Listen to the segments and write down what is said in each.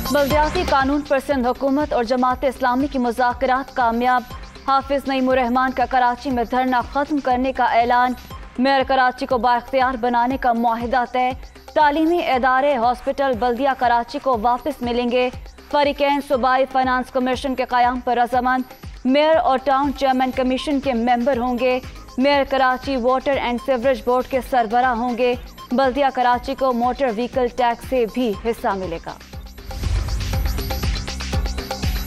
बल्दियाती कानून पर सिंध हुकूमत और जमात इस्लामी की मुज़ाकरात कामयाब। हाफिज नईमुर रहमान का कराची में धरना खत्म करने का ऐलान। मेयर कराची को बाइख्तियार बनाने का मुआहिदा तय। तालीमी इदारे, हॉस्पिटल, बल्दिया कराची को वापस मिलेंगे। फरीकैन सूबाई फाइनेंस कमीशन के क़याम पर रज़ामंद। मेयर और टाउन चेयरमैन कमीशन के मेंबर होंगे। Mayor Karachi water and sewerage board के सरबराह होंगे। बल्दिया कराची को मोटर व्हीकल टैक्स से भी हिस्सा मिलेगा।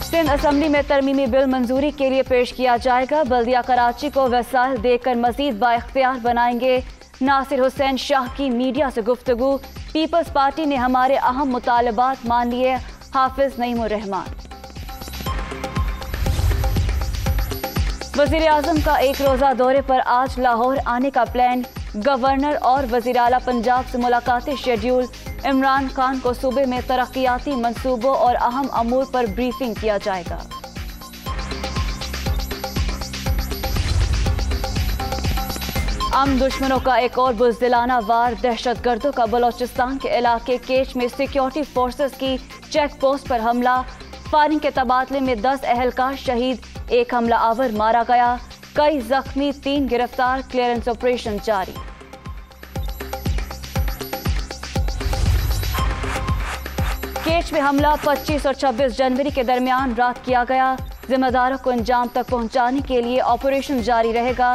सिंध असम्बली में तरमीमी बिल मंजूरी के लिए पेश किया जाएगा। बल्दिया कराची को वसाइल देकर मजीद बाइख्तियार बनाएंगे। नासिर हुसैन शाह की मीडिया से गुफ्तगू। पीपल्स पार्टी ने हमारे अहम मुतालबात मान लिए। हाफिज नईमुर रहमान। वज़ीर आज़म का एक रोज़ा दौरे पर आज लाहौर आने का प्लान। गवर्नर और वज़ीर आला पंजाब से मुलाकातें शेड्यूल। इमरान खान को सूबे में तरक्याती मंसूबों और अहम अमूर पर ब्रीफिंग किया जाएगा। दुश्मनों का एक और बुज़दिलाना वार। दहशतगर्दों का बलोचिस्तान के इलाके केच में सिक्योरिटी फोर्सेस की चेक पोस्ट पर हमला। फायरिंग के तबादले में 10 अहलकार शहीद, एक हमला आवर मारा गया, कई जख्मी, 3 गिरफ्तार। क्लियरेंस ऑपरेशन जारी। केच में हमला 25 और 26 जनवरी के दरमियान रात किया गया। जिम्मेदारों को अंजाम तक पहुंचाने के लिए ऑपरेशन जारी रहेगा।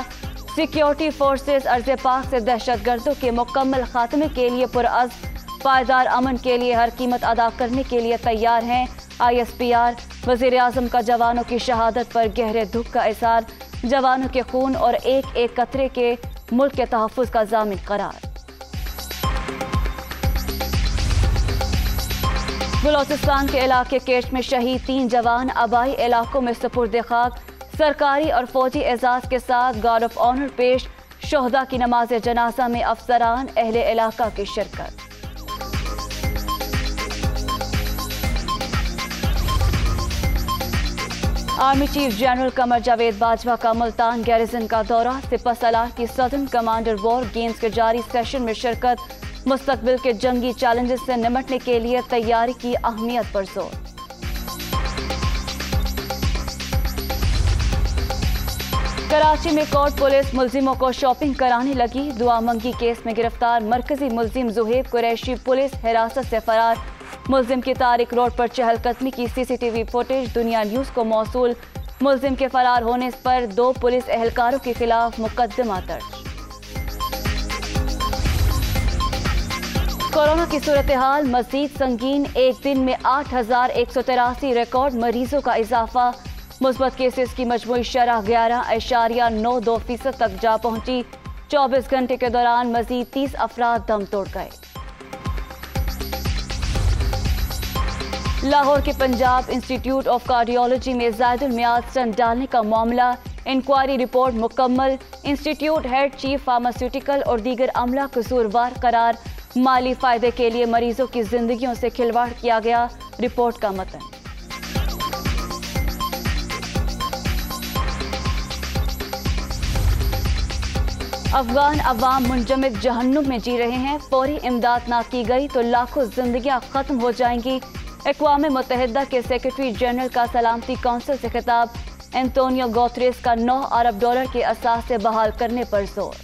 सिक्योरिटी फोर्सेस अर्ज़े पाक से दहशतगर्दों के मुकम्मल खात्मे के लिए पुरअज़्म, पायदार अमन के लिए हर कीमत अदा करने के लिए तैयार हैं। ISPR। वज़ीर आज़म का जवानों की शहादत पर गहरे दुख का इज़हार। जवानों के खून और एक एक कतरे के मुल्क के तहफ़्फ़ुज़ का ज़ामिन करार। बलोचिस्तान के इलाके केच में शहीद 3 जवान आबाई इलाकों में सुपुर्द खाक। सरकारी और फौजी एजाज के साथ गार्ड ऑफ ऑनर पेश। शोहदा की नमाज जनाजा में अफसरान, अहले इलाका की शिरकत। Army chief general Qamar Javed Bajwa का मुल्तान गैरिजन का दौरा। सिपहसालार की सदर्न कमांडर वॉर गेम्स के जारी सेशन में शिरकत। मुस्तकबिल के जंगी चैलेंजेस से निमटने के लिए तैयारी की अहमियत पर जोर। कराची में कोर्ट पुलिस मुलजिमों को शॉपिंग कराने लगी। दुआ मंगी केस में गिरफ्तार मरकजी मुलजिम जुहेब कुरैशी पुलिस हिरासत से फरार। मुलजिम की तारिक रोड पर चहलकदमी की CCTV फुटेज दुनिया न्यूज को मौसूल। मुलजिम के फरार होने पर 2 पुलिस एहलकारों के खिलाफ मुकदमा दर्ज। कोरोना की सूरत हाल मजीद संगीन। एक दिन में 8,183 रिकॉर्ड मरीजों का इजाफा। मुस्बत केसेस की मजमूई शरह 11.92% तक जा पहुंची। 24 घंटे के दौरान मजीद 30 अफराद दम तोड़ गए। लाहौर के पंजाब इंस्टीट्यूट ऑफ कार्डियोलॉजी में ज़ायदुल मियाद स्टंट डालने का मामला। इंक्वायरी रिपोर्ट मुकम्मल। इंस्टीट्यूट हेड, चीफ फार्मास्यूटिकल और दीगर अमला कसूरवार करार। माली फायदे के लिए मरीजों की जिंदगियों से खिलवाड़ किया गया। रिपोर्ट का मतन। अफगान अवाम मुंजमद जहन्नुम में जी रहे हैं। फौरी इमदाद ना की गई तो लाखों जिंदगियां खत्म हो जाएंगी। अक़वाम मुत्तहिदा के सेक्रेटरी जनरल का सलामती कौंसिल से खिताब। एंटोनियो गुतेरेस का $9 अरब के असास से बहाल करने पर जोर।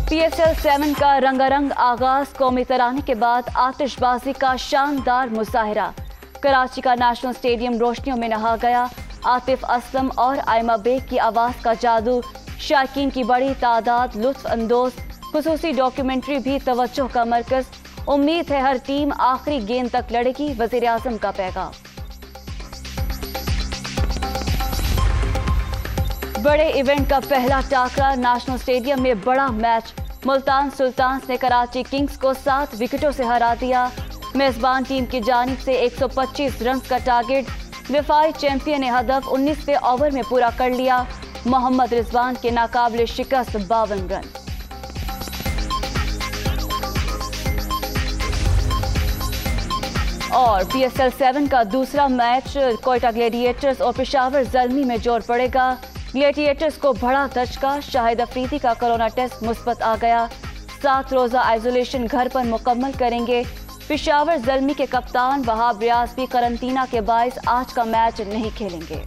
PSL 7 का रंगारंग आगाज। कौमी तराने के बाद आतिशबाजी का शानदार मुजाहिरा। कराची का नेशनल स्टेडियम रोशनियों में नहा गया। आतिफ असलम और आयमा बेग की आवाज़ का जादू। शायकीन की बड़ी तादाद लुत्फ अंदोज। खुसूसी डॉक्यूमेंट्री भी तवज्जो का मरकज। उम्मीद है हर टीम आखिरी गेंद तक लड़ेगी। वज़ीर आज़म का पैगाम। बड़े इवेंट का पहला टाकरा। नेशनल स्टेडियम में बड़ा मैच। मुल्तान सुल्तान्स ने कराची किंग्स को 7 विकेटों से हरा दिया। मेजबान टीम की जानिब से 125 रन का टारगेट। दिफाई चैंपियन ने हदफ 19वें ओवर में पूरा कर लिया। मोहम्मद रिजवान के नाकाबिले शिकस्त 52 रन। और PSL 7 का दूसरा मैच कोयटा ग्लेडिएटर्स और पेशावर ज़ल्मी में जोर पड़ेगा। ग्लेडिएटर्स को बड़ा धचका। शाहिद अफरीदी का कोरोना टेस्ट मुस्बत आ गया। 7 रोज़ा आइसोलेशन घर पर मुकम्मल करेंगे। पेशावर ज़ल्मी के कप्तान वहाब रियाज भी करंतना के बाइस आज का मैच नहीं खेलेंगे।